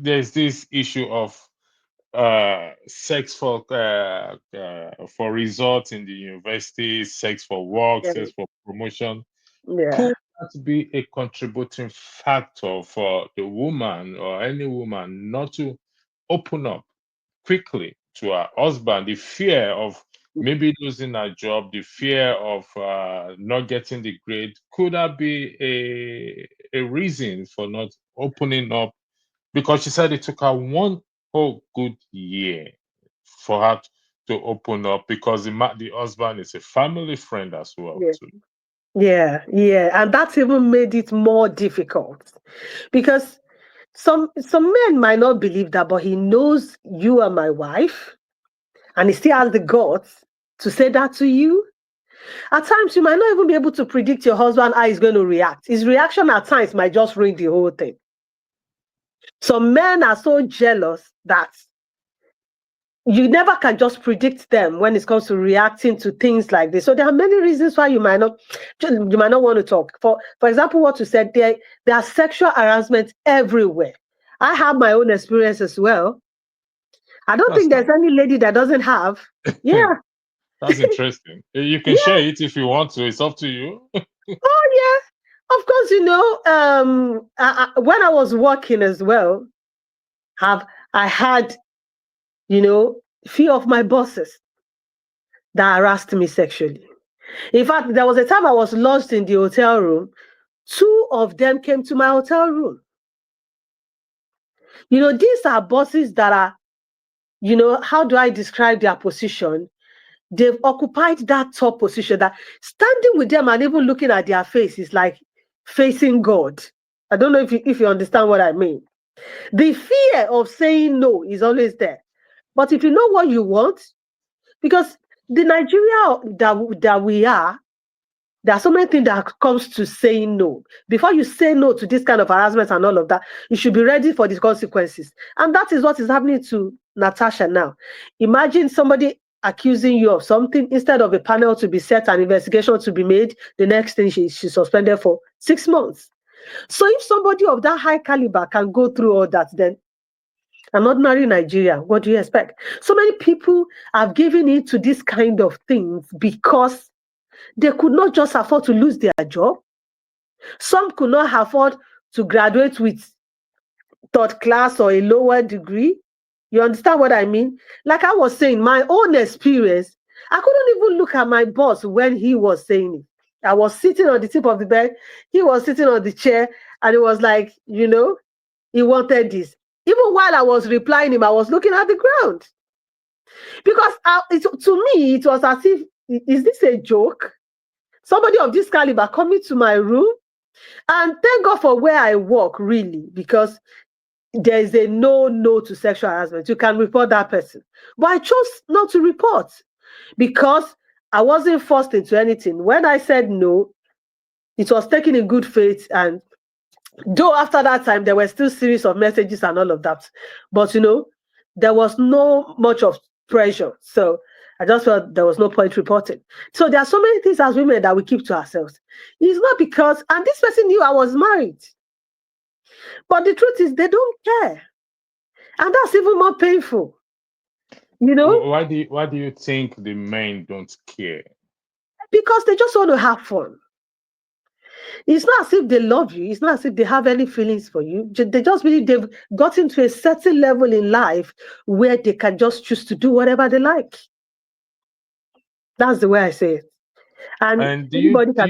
there's this issue of sex for results in the university, sex for work, Yeah, sex for promotion. yeah, Could that be a contributing factor for the woman or any woman not to open up quickly to her husband? The fear of maybe losing her job, the fear of not getting the grade, could that be a reason for not opening up? Because she said it took her one whole good year for her to open up, because the husband is a family friend as well yeah, too. yeah. And that even made it more difficult because some men might not believe that, but he knows you are my wife, and he still has the guts to say that to you. At times, you might not even be able to predict your husband how he's going to react. His reaction at times might just ruin the whole thing. Some men are so jealous that you never can just predict them when it comes to reacting to things like this. So there are many reasons why you might not want to talk. For example, what you said, there are sexual harassment everywhere. I have my own experience as well. I don't That's think there's nice. any lady that doesn't have. Yeah, That's interesting. You can share yeah. it if you want to. It's up to you. Oh yeah. Of course, when I was working as well, have I had you know few of my bosses that harassed me sexually. In fact, there was a time I was lost in the hotel room. Two of them came to my hotel room. These are bosses that are, how do I describe their position? They've occupied that top position that standing with them and even looking at their face is like facing God. I don't know if you understand what I mean. The fear of saying no is always there. But if you know what you want, because the Nigeria that we are, there are so many things that comes to saying no. Before you say no to this kind of harassment and all of that, you should be ready for the consequences. And that is what is happening to Natasha now. Imagine somebody accusing you of something, instead of a panel to be set and investigation to be made, the next thing she's suspended for 6 months. So if somebody of that high caliber can go through all that, then an ordinary Nigerian, what do you expect? So many people have given in to this kind of things because they could not just afford to lose their job. Some could not afford to graduate with third class or a lower degree. You understand what I mean? Like I was saying, my own experience, I couldn't even look at my boss when he was saying it. I was sitting on the tip of the bed, he was sitting on the chair, and it was like, he wanted this. Even while I was replying him, I was looking at the ground. Because to me, it was as if, is this a joke? Somebody of this caliber coming to my room? And thank God for where I work, really, because there is a no to sexual harassment. You can report that person. But I chose not to report because I wasn't forced into anything. When I said no, it was taken in good faith. And though after that time, there were still series of messages and all of that. But, there was no much of pressure. So I just felt there was no point reporting. So there are so many things as women that we keep to ourselves. It's not because, and this person knew I was married. But the truth is, they don't care. And that's even more painful, you know, Why do you think the men don't care? because they just want to have fun. It's not as if they love you. It's not as if they have any feelings for you. They just believe they've gotten to a certain level in life where they can just choose to do whatever they like. That's the way I say it. And And do you anybody do can